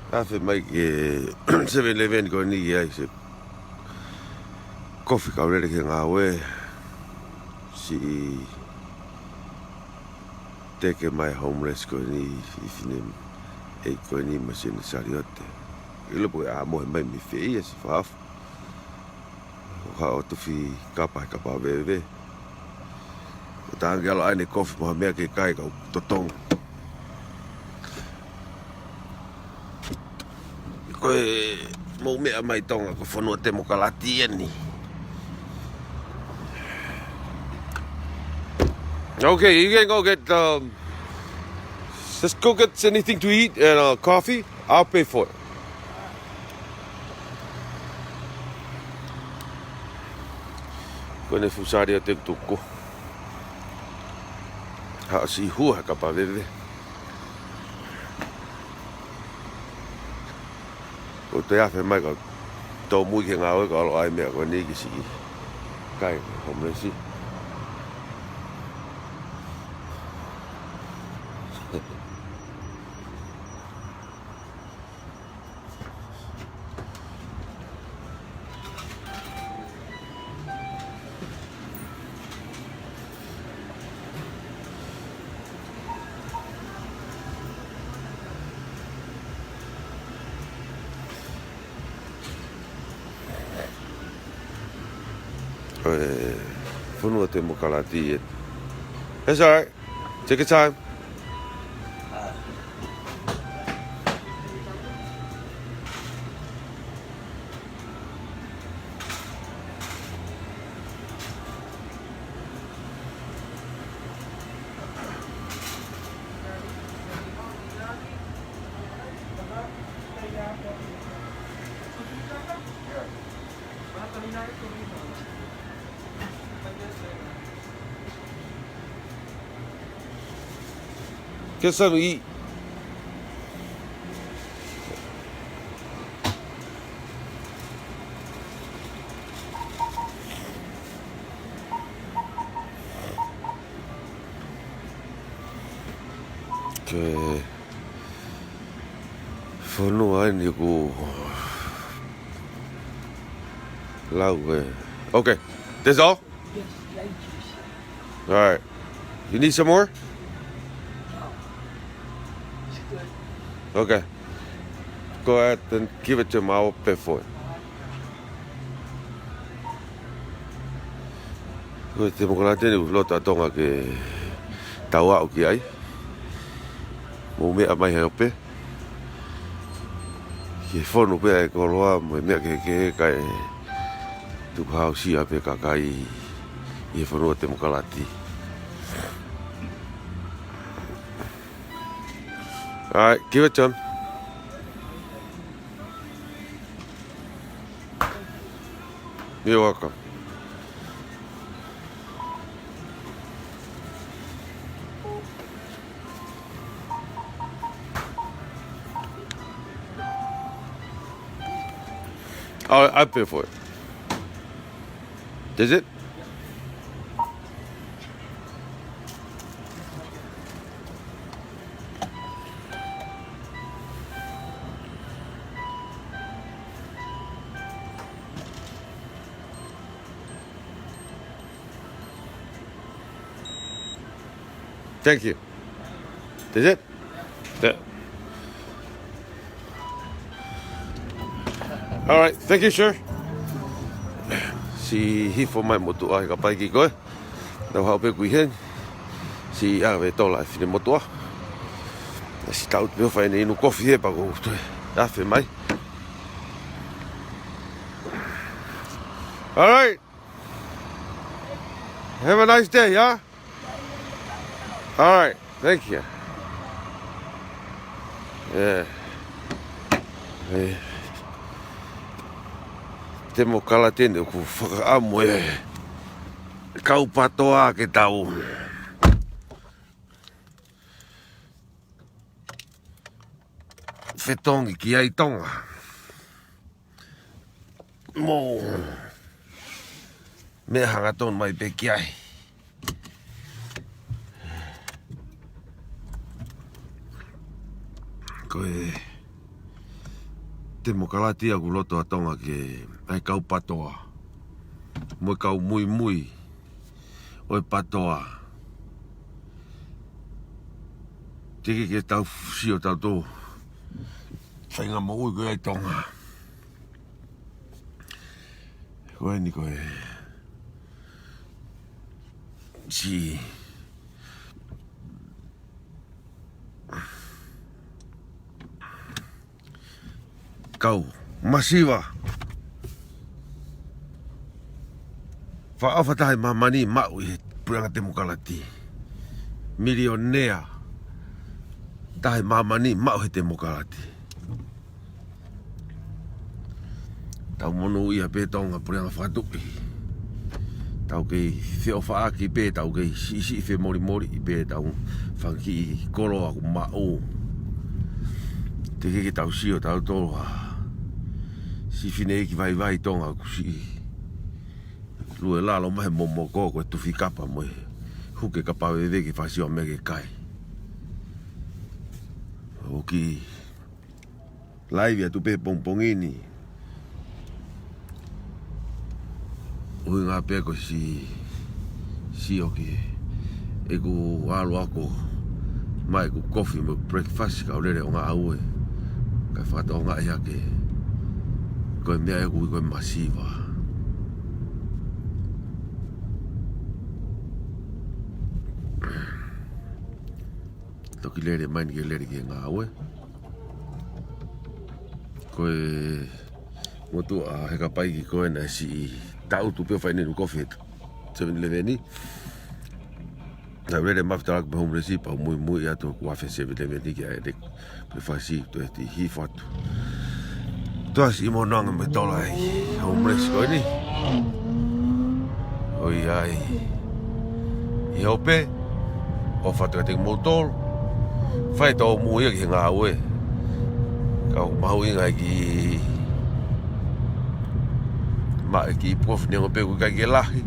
Hace mai ke 7-Eleven ko ni ai se coffee ka ore ke ngawe si take my homeless ko ni ifinem e ko ni machine sariote. Ilo po a mo mai mi fe si faf. O tu fi kapa bebe. O tanggal ai coffee mo me ke kai ka totong. Koe mau mea mai tonga ko whanua te mokalati ni. Okay, you can go get just go get anything to eat and coffee. I'll pay for it. Kone fusari o te tuko. Ha si hua ka pa veve. O te afe mai ka tau mui ke ngā oe ka alo ai mea ko ni ki si kai homelessi. Whanua te mokalati. That's all right. Take your time. Get something to eat. Okay. Whanua ni ko lau Okay, that's all? Yes, lime juice. All right. You need some more? It's good. Okay. Go ahead and give it to him. I'll pay for it. Ko te mokalati ni lota tonga ke taua o ki ai. Mo mea mai he ope. Ke whonu pe e koroa mo mea ke kai tuku hao sia pe kakai i whanua te mokalati. All right, give it to him. You're welcome. I'll pay for it. Is it? Thank you. Is it? Yeah. All right, thank you, sir. Si hifo mai motu ai ka pai ki koe. Tau hao pe kui hen. Si awe tola e fine motua. Si tau te whai ne inu kofi he pa ko tue. Awhi mai. All right. Have a nice day, yeah? All right, thank you. Yeah. Te mo kala tene ku whakaamu e kaupatoa ke tau. Whetongi ki ai tonga. Mō. Me hanga ton mai pe ki ai. Koe demokratia ku loto atonga ke ai kau patoa. Mo kau mui. Oi patoa. Tiki ke tau sio tau tō. Whainga mo ui koe ai tonga. Koe ni koe. Si. Kau. Masiwa. Whaafatahi mamani mau i puranga demokrati. Milionea. Tahi mamani mau he demokrati. Tau mono ia pe tonga puranga whatuki. Tau kei whio whaaki pe tau kei si whi mori pe tau whanki koro aku mao. Te keke tau sio tau tōha. Si whine eki vai tonga aku si. Lue lalo mahe momo koko e tuwhi kapa moe. Huke kapa weweke whasio mege kai. Oki laivi atu pe pongpongini. Ui ngā peko si oki. Eku alo ako. Mai ku coffee mo breakfast ka orere o ngā aue. Kai whakata o ngā ea ke. Koe mea eku i koe masiva. Toki lere mai ni ke lere ke ngā aue. Koe motu a heka pai ki koe na si tau tu peo whaine nu kofi etu 7-Eleven ni. Na rere maftarak me home recipe au mui atu kuafe 7-Eleven ni ki a edek pe whasi tu e ti hi whatu. Tuas i monanga me tola i home recipe koe ni. Oi ai. I hope o whatu e te motor whai tau mui ki ngā ue. Kau mahu inga ki ma ki prof ni ngo pe ku ka ke lahi.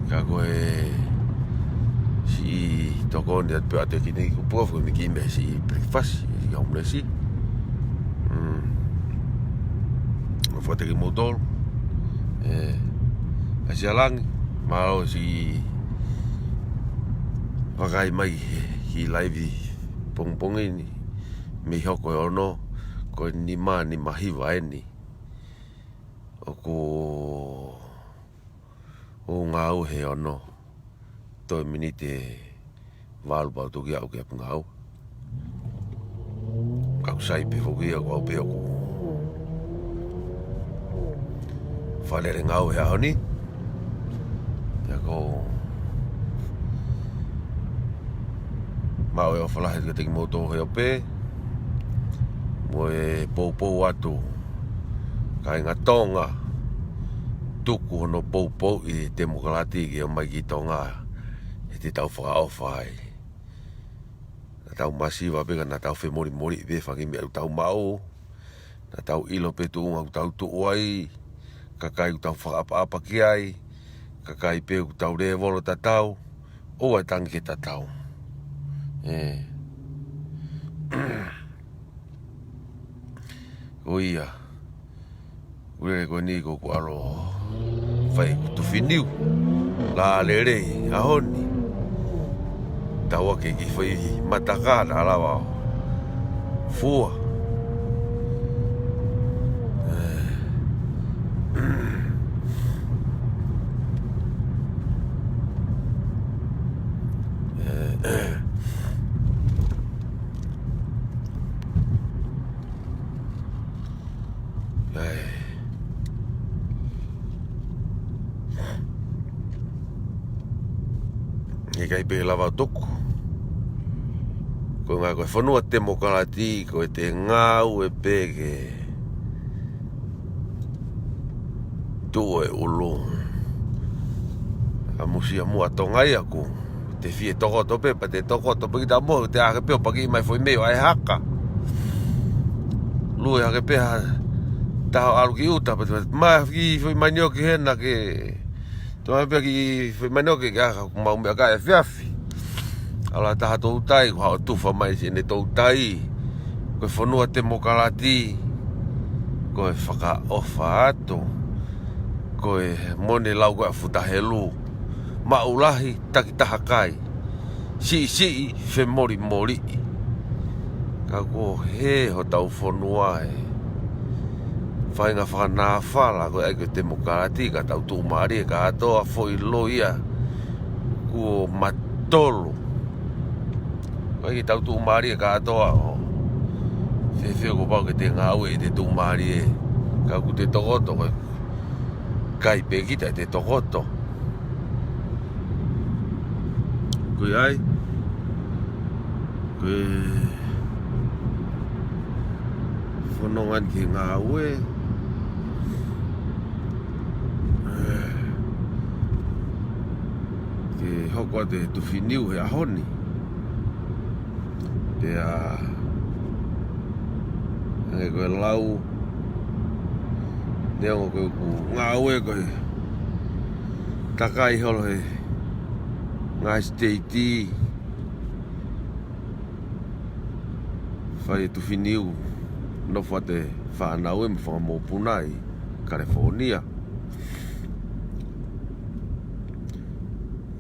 Ka koe si toko ni at pe ate ki ni ku prof ni ki me si breakfast si hombre si. O fote ki motor. Asialang malo si pakai mai ki live pongpongi ni me hoko ono ko ni mahiwa ni. Ko o ngau he ono to minute valu pa tu kia o kia ngau ka sai pe fo kia ko pe ko fale ngau he oni ya ko mau e fala he te moto he pe mo e po atu kai ngā tonga tuku hono pou i demokrati ki o mai ki tonga e te tau whakaawhai. Na tau masiwa peka na tau whemori pe whangi mea tau mau. Na tau ilo pe tuunga ku tau tuuai. Kakai ku tau whakaapa ki ai. Kakai pe ku tau revolo tatau. O ai tangi ke tatau. Ko ia. Ure ko ni ko alo fai tu finiu la lere ahoni tawa ke ki foi mataka na lawa fua kai pe lava toku ko nga ko fonua demokrati ko te ngau e pege tu e ulu a musia mu atongai aku te fie toko tope pa te toko tope da mo te a pe pa ki mai foi meio ai haka lu e pe ta alu ki uta pa ma ki foi manio ki hena ke Toa pia ki whemanoke ki aha kumau mea kai e whiawhi. Ala taha tō tai, kua hao tuwha mai si ne tō tai. Koe whanua te mokalati. Koe whakaofa ato. Koe mone lau koe futahelu. Maulahi takitahakai. Si fe mori. Ka ko he ho tau whanua e. Whainga whanā whala koe eke te mokarati ka tau tū maari ka atoa foi loia. Ko matolo. Koe ki tau tū maari ka atoa o. Whewheo ko pau ke te ngau e te tū maari e. Ka ku te tokoto koe. Kai pekita te tokoto. Koe ai. Koe whanongan ki ngau e. Ke hoko te tuwhiniu he ahoni. Pea Nge koe lau Neongo koe ku ngau e koe Takai holo he Ngai steiti Whai tuwhiniu No whate whanau e mwhanga mōpuna i California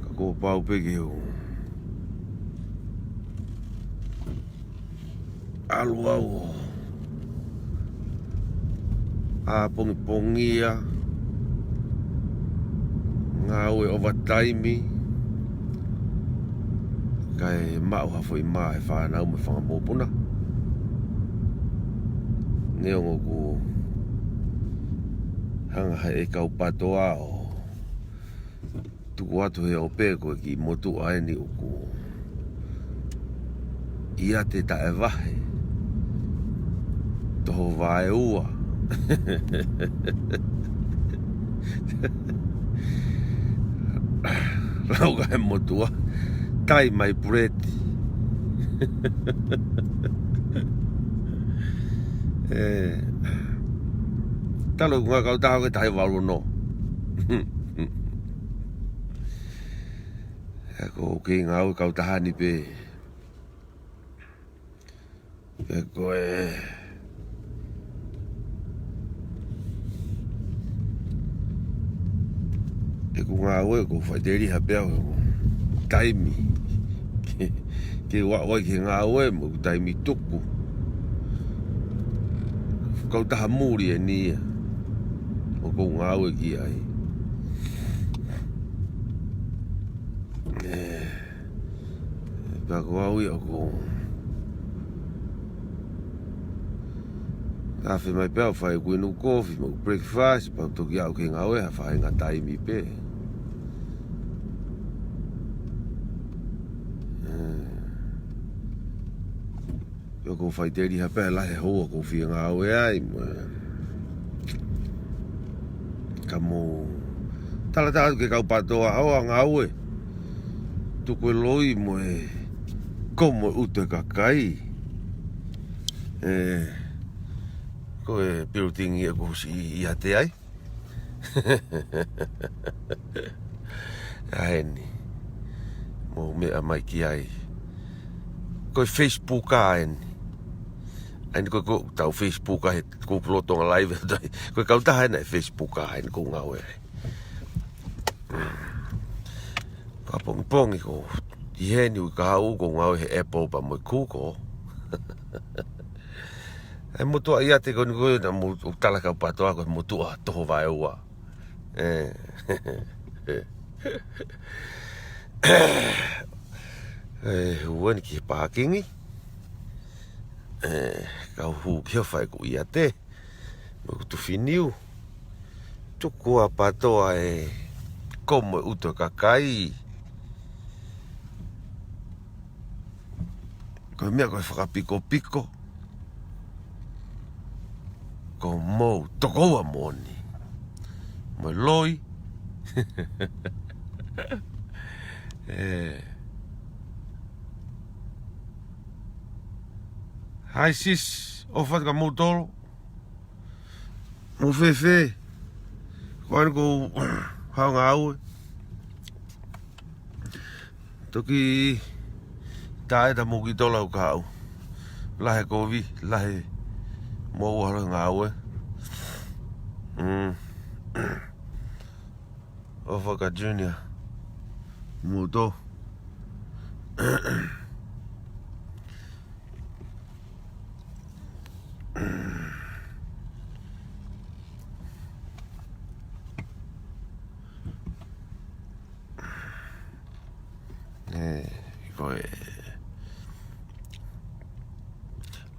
Ka kō pau peke o Alu au A pongi-pongia Ngau e overtime Kai mau hafo i maa e whanau me whanga mōpuna Neongo ku Hanga hai e kau patoa o Tuku atu he o pēko e ki motu aeni o ku Ia te tae wahe Toho vae ua Rauga he motua Tai mai pureti Talo kunga kau taho ke tahi walu no Eko ke ngau kau tahani pe Eko Eko ngau e ko whaiteri hapea Taimi Ke wai ke ngau e mo taimi tuku Kau taha muri e nia O kou ngau e ki ai Pako au i o kou Kafe mai pēo whai kuinu kofi Mau breakfast Pau toki au ke ngau e ha whai ngā taimi pē Pēo kou whai teri ha pē lahe hoa kou whia ngau e ai Ka mō Tala tātu ke kau patoa Hoa ngau e Tuko e loi mo e Komo ute kakai Ko e pirutingi e kusi i ate ai Aeni Mo mea mai ki ai Ko e Facebook a aeni Aeni ko tau Facebook a he Ko plotonga live Ko e kau taha ena e Facebook a aeni ko ngau e Ka pongi ko I heni ui ka hau ko ngau he Apple pa mo i kuko E motua ia te koni koe na tala kau patoa ko motua toho vai ua Huani ki he pākingi Kau hu kia whai ko ia te Mo kutu whiniu Tukua patoa e Komo uto kakai Koe mea koe whakapiko Ko mou tokoua moni Mo loi Hai sis Ofat ka mou tolo Mo fefe Koan ko Hau ngā aue Toki Tae ta mo ki tola u ka au Lahe kovi Lahe Mo uharo ngā aue Ofaka Junior. Muto. Koe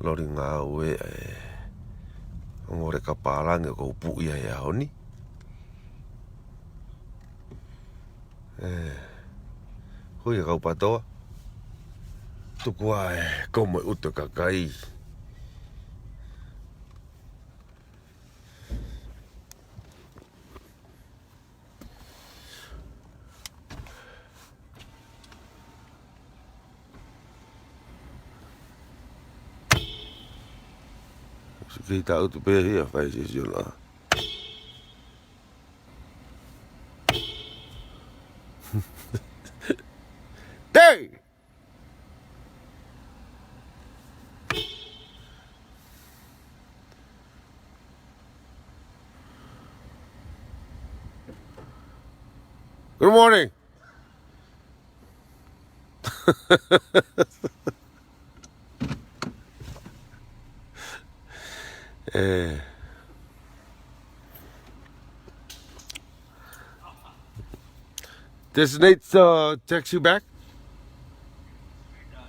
lori ngā ue ngore ka pālange ko upu ia ia honi hui kau patoa tukua komo uto kakai kita utu pe hia fai si la Hey! Good morning. Does Nate text you back?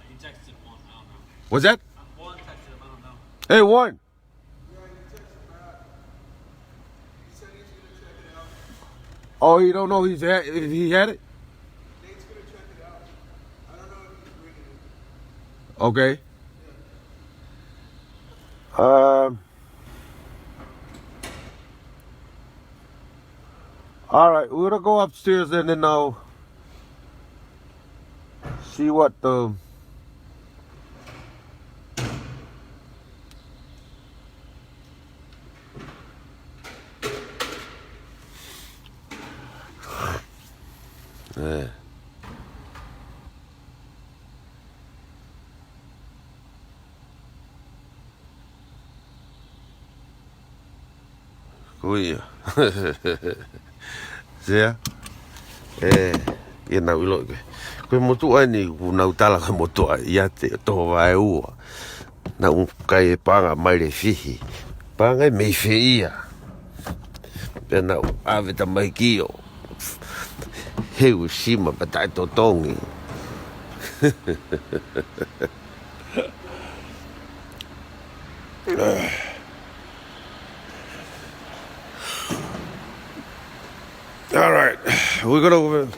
He texted one. I don't know. What's that? One texted him. I don't know. Hey, Warren. Oh, you don't know if he had it? Nate's gonna check it out. I don't know if he's bringing it. Okay. All right, we're gonna go upstairs and then I'll see what the Kuya. Sea. Ia nau ilo ke. Koe motua ni ku nau tala ka motua ia te toho vai ua. Nau kai e panga mai le fihi. Panga e mei feia. Pea nau ave ta mai kio. Heu sima patai to tongi. All right, we're gonna.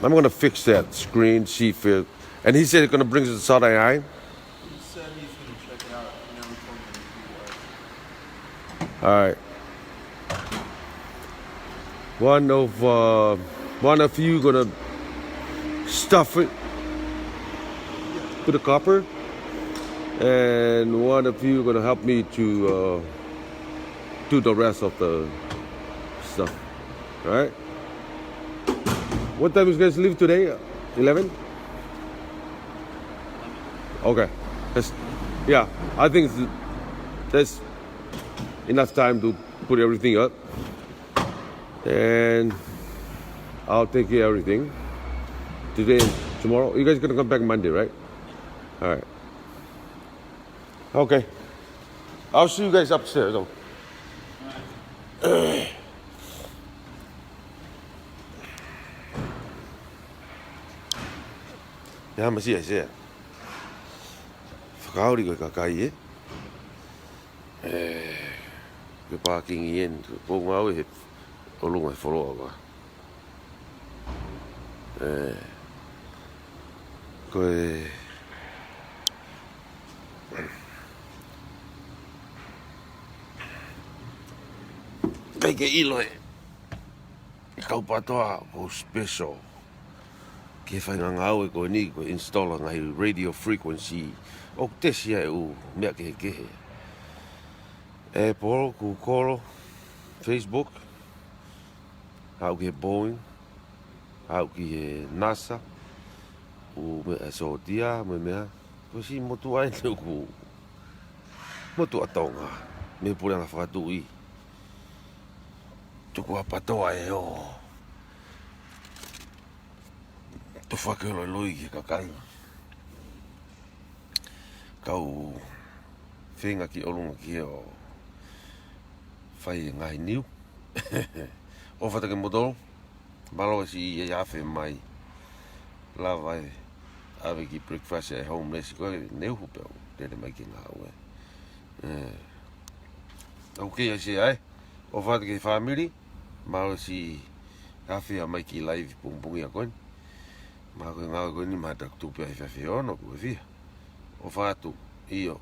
I'm gonna fix that screen. See if it. And he said he's gonna bring us to Saturday night. He said he's gonna check it out. He never told me if he was. All right. One of you gonna stuff it with the copper, and one of you gonna help me to do the rest of the stuff. All right. What time is you guys leave today? 11? Okay. Yeah, I think that's enough time to put everything up. And I'll take care of everything. Today and tomorrow. You guys gonna come back Monday, right? All right. Okay. I'll see you guys upstairs though. Ya masih aja. Whakauri koe kakai Ke parking ien, ko ngau he olunga whoroa koe. Koe kai ke ilo kau patoa ko special. Ke whainga ngau ko ni ko install ngai radio frequency o tesi ai u mea ke kehe. Apple, Google, Facebook, hau ke Boeing, hau ke NASA, u me asotia me mea, ko si motu ai le ku motu atonga me pura nga whakatu i. tuku apatoa e o tu whakelo lui ki kakai kau whenga ki olunga ki o whai ngai niu o whatake modoro malo si e awhi mai la vai ave ki breakfast at home nesi koe neu hupeo tere mai ki ngā ue ok si ai o whatake family malo si awhi a mai ki live pungpungi a koe ma koe ngā koe ni mata tupe ai whawhi ono koe whia o whatu iyo